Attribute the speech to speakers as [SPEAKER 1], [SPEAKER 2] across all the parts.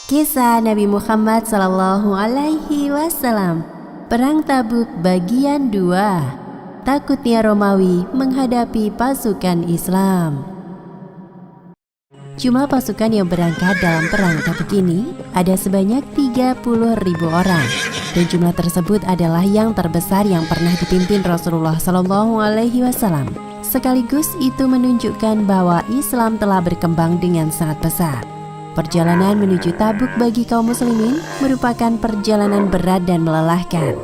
[SPEAKER 1] Kisah Nabi Muhammad SAW, Perang Tabuk bagian 2. Takutnya Romawi menghadapi pasukan Islam. Jumlah pasukan yang berangkat dalam perang Tabuk ini ada sebanyak 30.000 orang, dan jumlah tersebut adalah yang terbesar yang pernah dipimpin Rasulullah SAW. Sekaligus itu menunjukkan bahwa Islam telah berkembang dengan sangat pesat. Perjalanan menuju Tabuk bagi kaum muslimin merupakan perjalanan berat dan melelahkan.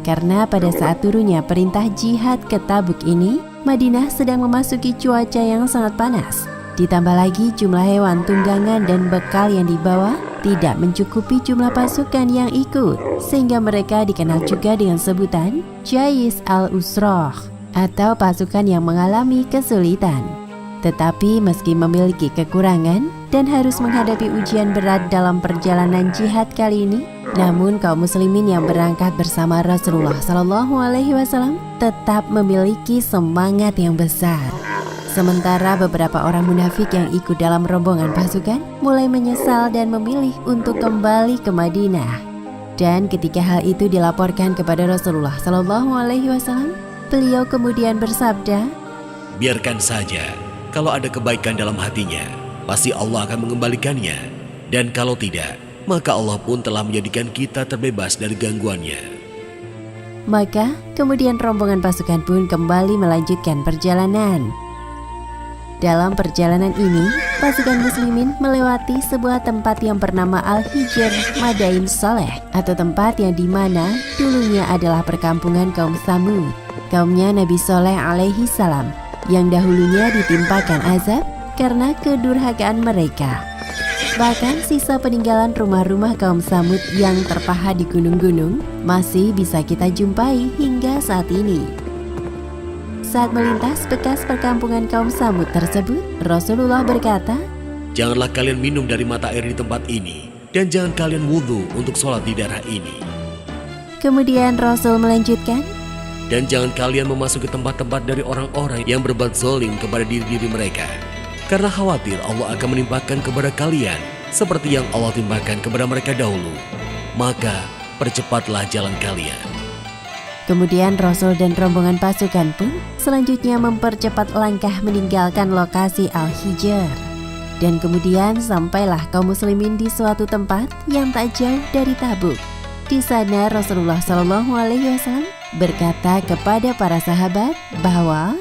[SPEAKER 1] Karena pada saat turunnya perintah jihad ke Tabuk ini, Madinah sedang memasuki cuaca yang sangat panas. Ditambah lagi jumlah hewan tunggangan dan bekal yang dibawa tidak mencukupi jumlah pasukan yang ikut, sehingga mereka dikenal juga dengan sebutan Jais al-Usrah atau pasukan yang mengalami kesulitan. Tetapi meski memiliki kekurangan dan harus menghadapi ujian berat dalam perjalanan jihad kali ini, namun kaum muslimin yang berangkat bersama Rasulullah SAW tetap memiliki semangat yang besar. Sementara beberapa orang munafik yang ikut dalam rombongan pasukan mulai menyesal dan memilih untuk kembali ke Madinah. Dan ketika hal itu dilaporkan kepada Rasulullah SAW, beliau kemudian bersabda,
[SPEAKER 2] "Biarkan saja. Kalau ada kebaikan dalam hatinya, pasti Allah akan mengembalikannya. Dan kalau tidak, maka Allah pun telah menjadikan kita terbebas dari gangguannya."
[SPEAKER 1] Maka kemudian rombongan pasukan pun kembali melanjutkan perjalanan. Dalam perjalanan ini, pasukan muslimin melewati sebuah tempat yang bernama Al-Hijr Madain Saleh, atau tempat yang dimana dulunya adalah perkampungan kaum Tsamud, kaumnya Nabi Shaleh alaihi salam, yang dahulunya ditimpakan azab karena kedurhakaan mereka. Bahkan sisa peninggalan rumah-rumah kaum Tsamud yang terpahat di gunung-gunung masih bisa kita jumpai hingga saat ini. Saat melintas bekas perkampungan kaum Tsamud tersebut, Rasulullah berkata,
[SPEAKER 2] "Janganlah kalian minum dari mata air di tempat ini, dan jangan kalian wudhu untuk sholat di daerah ini."
[SPEAKER 1] Kemudian Rasul melanjutkan,
[SPEAKER 2] "Dan jangan kalian memasuki tempat-tempat dari orang-orang yang berbuat zalim kepada diri-diri mereka, karena khawatir Allah akan menimpakan kepada kalian seperti yang Allah timpakan kepada mereka dahulu. Maka percepatlah jalan kalian."
[SPEAKER 1] Kemudian Rasul dan rombongan pasukan pun selanjutnya mempercepat langkah meninggalkan lokasi Al-Hijr. Dan kemudian sampailah kaum muslimin di suatu tempat yang tak jauh dari Tabuk. Di sana Rasulullah SAW berkata kepada para sahabat bahwa,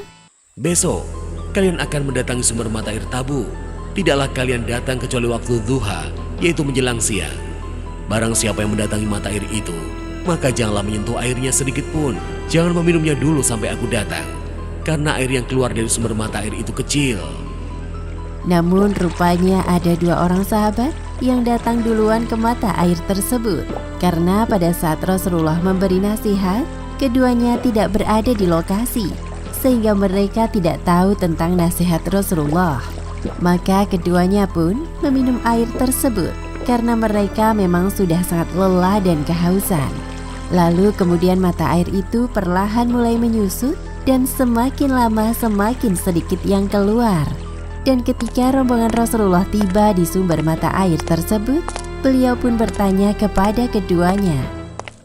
[SPEAKER 2] "Besok kalian akan mendatangi sumber mata air Tabuk. Tidaklah kalian datang kecuali waktu duha, yaitu menjelang siang. Barang siapa yang mendatangi mata air itu, maka janganlah menyentuh airnya sedikit pun. Jangan meminumnya dulu sampai aku datang, karena air yang keluar dari sumber mata air itu kecil."
[SPEAKER 1] Namun rupanya ada dua orang sahabat yang datang duluan ke mata air tersebut. Karena pada saat Rasulullah memberi nasihat, keduanya tidak berada di lokasi, sehingga mereka tidak tahu tentang nasihat Rasulullah. Maka keduanya pun meminum air tersebut karena mereka memang sudah sangat lelah dan kehausan. Lalu kemudian mata air itu perlahan mulai menyusut dan semakin lama semakin sedikit yang keluar. Dan ketika rombongan Rasulullah tiba di sumber mata air tersebut, beliau pun bertanya kepada keduanya,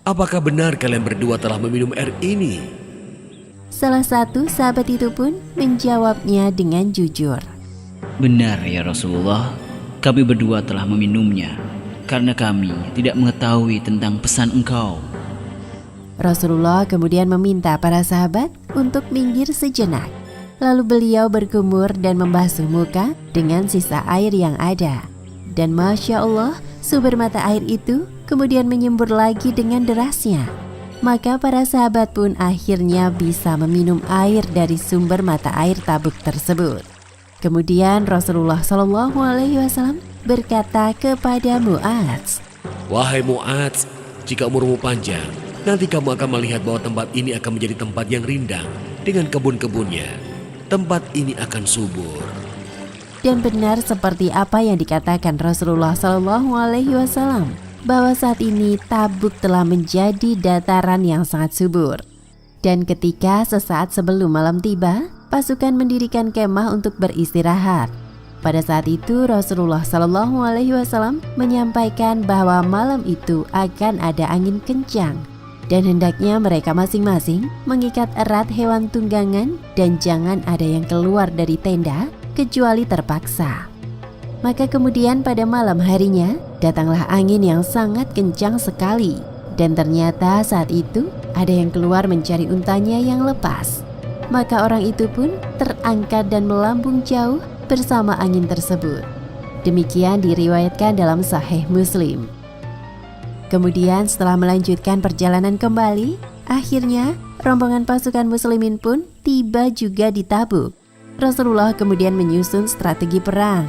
[SPEAKER 2] "Apakah benar kalian berdua telah meminum air ini?"
[SPEAKER 1] Salah satu sahabat itu pun menjawabnya dengan jujur,
[SPEAKER 3] "Benar ya Rasulullah, kami berdua telah meminumnya, karena kami tidak mengetahui tentang pesan engkau."
[SPEAKER 1] Rasulullah kemudian meminta para sahabat untuk minggir sejenak. Lalu beliau berkumur dan membasuh muka dengan sisa air yang ada. Dan Masya Allah, sumber mata air itu kemudian menyembur lagi dengan derasnya. Maka para sahabat pun akhirnya bisa meminum air dari sumber mata air Tabuk tersebut. Kemudian Rasulullah SAW berkata kepada Mu'adz,
[SPEAKER 2] "Wahai Mu'adz, jika umurmu panjang, nanti kamu akan melihat bahwa tempat ini akan menjadi tempat yang rindang dengan kebun-kebunnya. Tempat ini akan subur."
[SPEAKER 1] Dan benar seperti apa yang dikatakan Rasulullah SAW, bahwa saat ini Tabuk telah menjadi dataran yang sangat subur. Dan ketika sesaat sebelum malam tiba, pasukan mendirikan kemah untuk beristirahat. Pada saat itu Rasulullah SAW menyampaikan bahwa malam itu akan ada angin kencang dan hendaknya mereka masing-masing mengikat erat hewan tunggangan dan jangan ada yang keluar dari tenda kecuali terpaksa. Maka kemudian pada malam harinya datanglah angin yang sangat kencang sekali dan ternyata saat itu ada yang keluar mencari untanya yang lepas. Maka orang itu pun terangkat dan melambung jauh bersama angin tersebut. Demikian diriwayatkan dalam Sahih Muslim. Kemudian setelah melanjutkan perjalanan kembali, akhirnya rombongan pasukan muslimin pun tiba juga di Tabuk. Rasulullah kemudian menyusun strategi perang.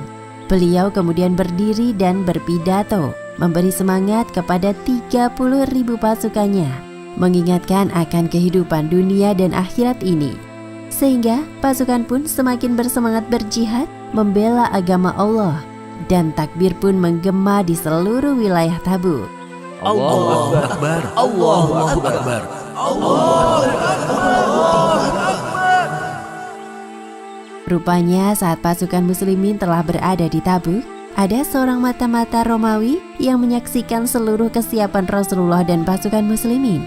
[SPEAKER 1] Beliau kemudian berdiri dan berpidato, memberi semangat kepada 30.000 pasukannya, mengingatkan akan kehidupan dunia dan akhirat ini. Sehingga pasukan pun semakin bersemangat berjihad, membela agama Allah, dan takbir pun menggema di seluruh wilayah Tabuk.
[SPEAKER 2] Allahu Akbar, Allahu Akbar, Allahu Akbar.
[SPEAKER 1] Rupanya saat pasukan muslimin telah berada di Tabuk, ada seorang mata-mata Romawi yang menyaksikan seluruh kesiapan Rasulullah dan pasukan muslimin.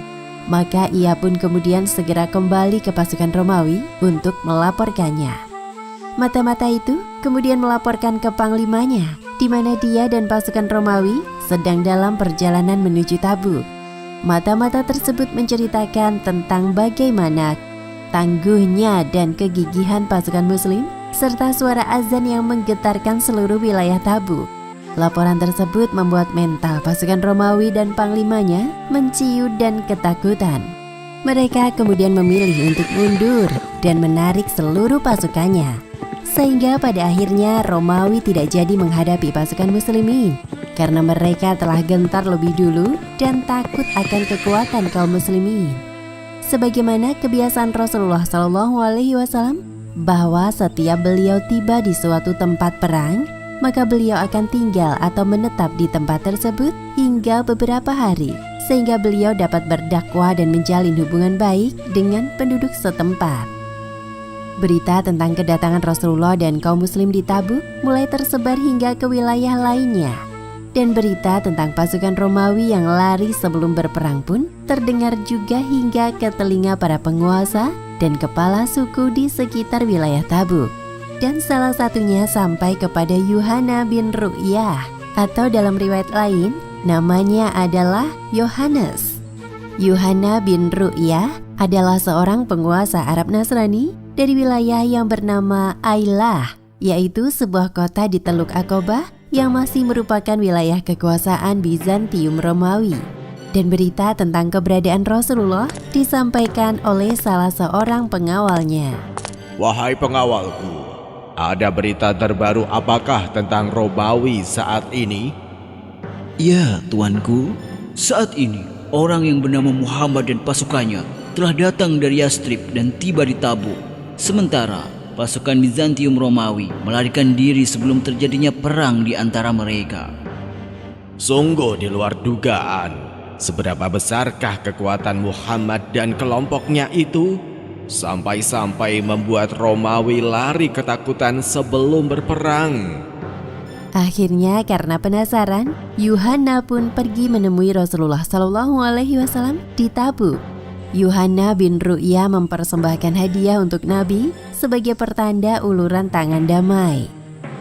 [SPEAKER 1] Maka ia pun kemudian segera kembali ke pasukan Romawi untuk melaporkannya. Mata-mata itu kemudian melaporkan ke panglimanya, di mana dia dan pasukan Romawi sedang dalam perjalanan menuju Tabuk. Mata-mata tersebut menceritakan tentang bagaimana tangguhnya dan kegigihan pasukan muslim, serta suara azan yang menggetarkan seluruh wilayah Tabuk. Laporan tersebut membuat mental pasukan Romawi dan panglimanya menciut dan ketakutan. Mereka kemudian memilih untuk mundur dan menarik seluruh pasukannya. Sehingga pada akhirnya Romawi tidak jadi menghadapi pasukan muslimin karena mereka telah gentar lebih dulu dan takut akan kekuatan kaum muslimin. Sebagaimana kebiasaan Rasulullah SAW, bahwa setiap beliau tiba di suatu tempat perang, maka beliau akan tinggal atau menetap di tempat tersebut hingga beberapa hari, sehingga beliau dapat berdakwah dan menjalin hubungan baik dengan penduduk setempat. Berita tentang kedatangan Rasulullah dan kaum muslim di Tabuk mulai tersebar hingga ke wilayah lainnya. Dan berita tentang pasukan Romawi yang lari sebelum berperang pun terdengar juga hingga ke telinga para penguasa dan kepala suku di sekitar wilayah Tabuk. Dan salah satunya sampai kepada Yuhanna bin Ru'yah, atau dalam riwayat lain namanya adalah Yohanes. Yuhanna bin Ru'yah adalah seorang penguasa Arab Nasrani dari wilayah yang bernama Ailah, yaitu sebuah kota di Teluk Aqabah yang masih merupakan wilayah kekuasaan Bizantium Romawi. Dan berita tentang keberadaan Rasulullah disampaikan oleh salah seorang pengawalnya.
[SPEAKER 4] Wahai pengawalku, ada berita terbaru apakah tentang Romawi saat ini?
[SPEAKER 3] Ya, tuanku. Saat ini, orang yang bernama Muhammad dan pasukannya telah datang dari Yastrib dan tiba di Tabuk. Sementara, pasukan Bizantium Romawi melarikan diri sebelum terjadinya perang di antara mereka.
[SPEAKER 4] Sungguh di luar dugaan. Seberapa besarkah kekuatan Muhammad dan kelompoknya itu? Sampai-sampai membuat Romawi lari ketakutan sebelum berperang.
[SPEAKER 1] Akhirnya karena penasaran, Yuhanna pun pergi menemui Rasulullah SAW di Tabuk. Yuhanna bin Ru'yah mempersembahkan hadiah untuk Nabi sebagai pertanda uluran tangan damai.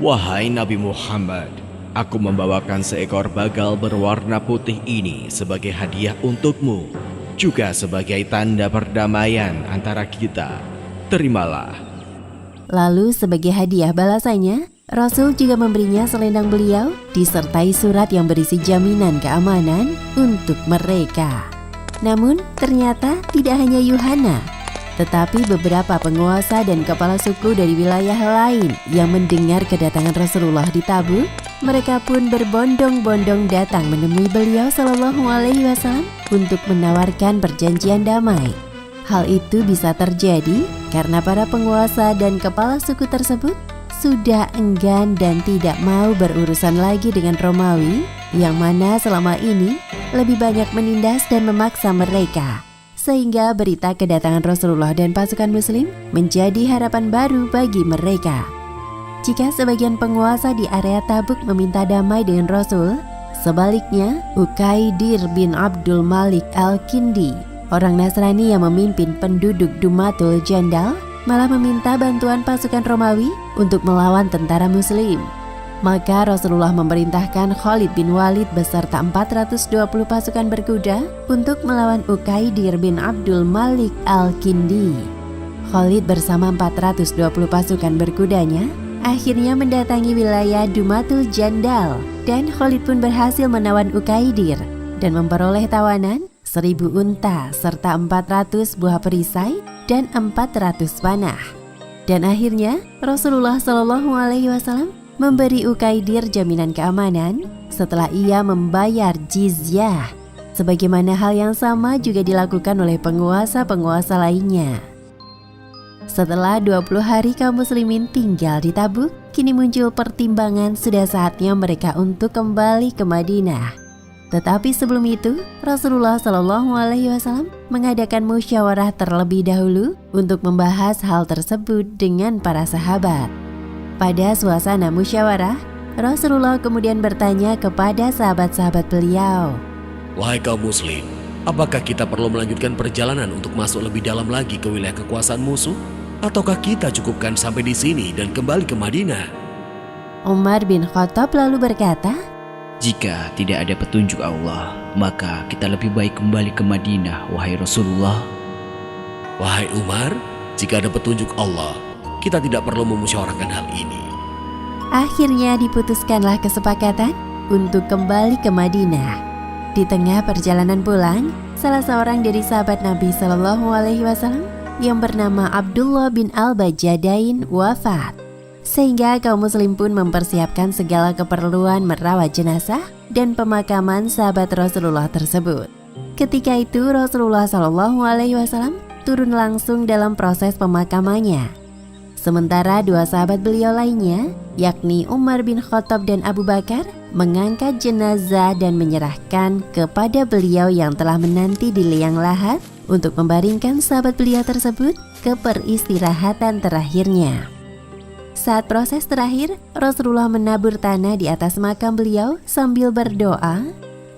[SPEAKER 4] Wahai Nabi Muhammad, aku membawakan seekor bagal berwarna putih ini sebagai hadiah untukmu, juga sebagai tanda perdamaian antara kita. Terimalah.
[SPEAKER 1] Lalu sebagai hadiah balasannya, Rasul juga memberinya selendang beliau disertai surat yang berisi jaminan keamanan untuk mereka. Namun ternyata tidak hanya Yuhanna, tetapi beberapa penguasa dan kepala suku dari wilayah lain yang mendengar kedatangan Rasulullah di Tabuk, mereka pun berbondong-bondong datang menemui beliau SAW untuk menawarkan perjanjian damai. Hal itu bisa terjadi karena para penguasa dan kepala suku tersebut sudah enggan dan tidak mau berurusan lagi dengan Romawi, yang mana selama ini lebih banyak menindas dan memaksa mereka, sehingga berita kedatangan Rasulullah dan pasukan muslim menjadi harapan baru bagi mereka. Jika sebagian penguasa di area Tabuk meminta damai dengan Rasul, sebaliknya Ukaidir bin Abdul Malik Al-Kindi, orang Nasrani yang memimpin penduduk Dumatul Jandal, malah meminta bantuan pasukan Romawi untuk melawan tentara muslim. Maka Rasulullah memerintahkan Khalid bin Walid beserta 420 pasukan berkuda untuk melawan Ukaidir bin Abdul Malik Al-Kindi. Khalid bersama 420 pasukan berkudanya akhirnya mendatangi wilayah Dumatul Jandal, dan Khalid pun berhasil menawan Ukaidir dan memperoleh tawanan 1000 unta serta 400 buah perisai dan 400 panah. Dan akhirnya Rasulullah SAW memberi Ukaidir jaminan keamanan setelah ia membayar jizyah, sebagaimana hal yang sama juga dilakukan oleh penguasa-penguasa lainnya. Setelah 20 hari kaum muslimin tinggal di Tabuk, kini muncul pertimbangan sudah saatnya mereka untuk kembali ke Madinah. Tetapi sebelum itu, Rasulullah SAW mengadakan musyawarah terlebih dahulu untuk membahas hal tersebut dengan para sahabat. Pada suasana musyawarah, Rasulullah kemudian bertanya kepada sahabat-sahabat beliau,
[SPEAKER 2] Wahai kaum muslim, apakah kita perlu melanjutkan perjalanan untuk masuk lebih dalam lagi ke wilayah kekuasaan musuh? Ataukah kita cukupkan sampai di sini dan kembali ke Madinah?
[SPEAKER 1] Umar bin Khattab lalu berkata,
[SPEAKER 3] Jika tidak ada petunjuk Allah, maka kita lebih baik kembali ke Madinah, wahai Rasulullah.
[SPEAKER 2] Wahai Umar, jika ada petunjuk Allah, kita tidak perlu memusyawarahkan hal ini.
[SPEAKER 1] Akhirnya diputuskanlah kesepakatan untuk kembali ke Madinah. Di tengah perjalanan pulang, salah seorang dari sahabat Nabi SAW yang bernama Abdullah bin Al-Bajadain wafat, sehingga kaum muslim pun mempersiapkan segala keperluan merawat jenazah dan pemakaman sahabat Rasulullah tersebut. Ketika itu Rasulullah SAW turun langsung dalam proses pemakamannya. Sementara dua sahabat beliau lainnya, yakni Umar bin Khattab dan Abu Bakar, mengangkat jenazah dan menyerahkan kepada beliau yang telah menanti di liang lahat untuk membaringkan sahabat beliau tersebut ke peristirahatan terakhirnya. Saat proses terakhir, Rasulullah menabur tanah di atas makam beliau sambil berdoa,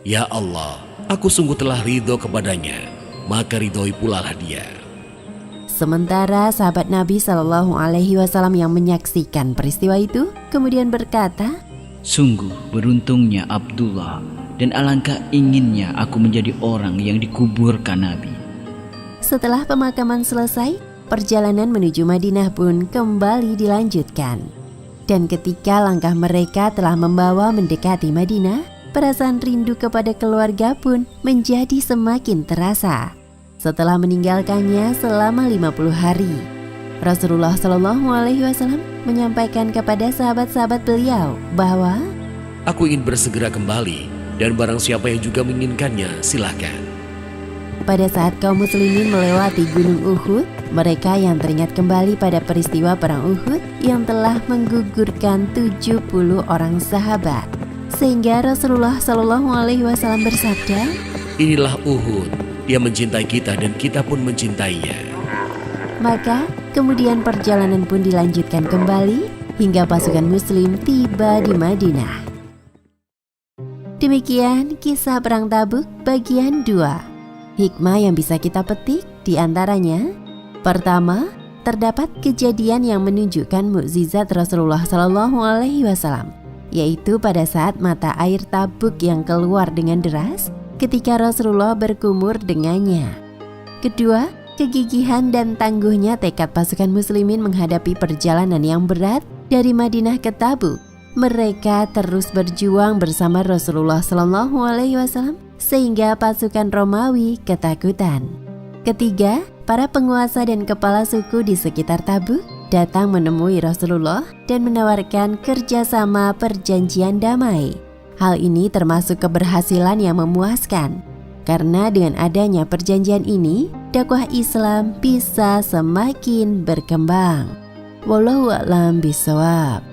[SPEAKER 2] Ya Allah, aku sungguh telah ridho kepadanya, maka ridhoi pula lah dia.
[SPEAKER 1] Sementara sahabat Nabi SAW yang menyaksikan peristiwa itu kemudian berkata,
[SPEAKER 3] Sungguh beruntungnya Abdullah, dan alangkah inginnya aku menjadi orang yang dikuburkan Nabi.
[SPEAKER 1] Setelah pemakaman selesai, perjalanan menuju Madinah pun kembali dilanjutkan. Dan ketika langkah mereka telah membawa mendekati Madinah, perasaan rindu kepada keluarga pun menjadi semakin terasa. Setelah meninggalkannya selama 50 hari, Rasulullah SAW menyampaikan kepada sahabat-sahabat beliau bahwa
[SPEAKER 2] Aku ingin bersegera kembali, dan barang siapa yang juga menginginkannya, silakan.
[SPEAKER 1] pada saat kaum muslimin melewati Gunung Uhud, mereka yang teringat kembali pada peristiwa perang Uhud yang telah menggugurkan 70 orang sahabat, sehingga Rasulullah SAW bersabda,
[SPEAKER 2] Inilah Uhud, dia mencintai kita dan kita pun mencintainya.
[SPEAKER 1] Maka kemudian perjalanan pun dilanjutkan kembali hingga pasukan muslim tiba di Madinah. Demikian kisah perang Tabuk bagian 2. Hikmah yang bisa kita petik diantaranya, pertama, terdapat kejadian yang menunjukkan mukjizat Rasulullah SAW, yaitu pada saat mata air Tabuk yang keluar dengan deras ketika Rasulullah berkumur dengannya. Kedua, kegigihan dan tangguhnya tekad pasukan muslimin menghadapi perjalanan yang berat dari Madinah ke Tabuk. Mereka terus berjuang bersama Rasulullah SAW sehingga pasukan Romawi ketakutan. Ketiga, para penguasa dan kepala suku di sekitar Tabuk datang menemui Rasulullah dan menawarkan kerjasama perjanjian damai. Hal ini termasuk keberhasilan yang memuaskan, karena dengan adanya perjanjian ini, dakwah Islam bisa semakin berkembang. Wallahu a'lam bishawab.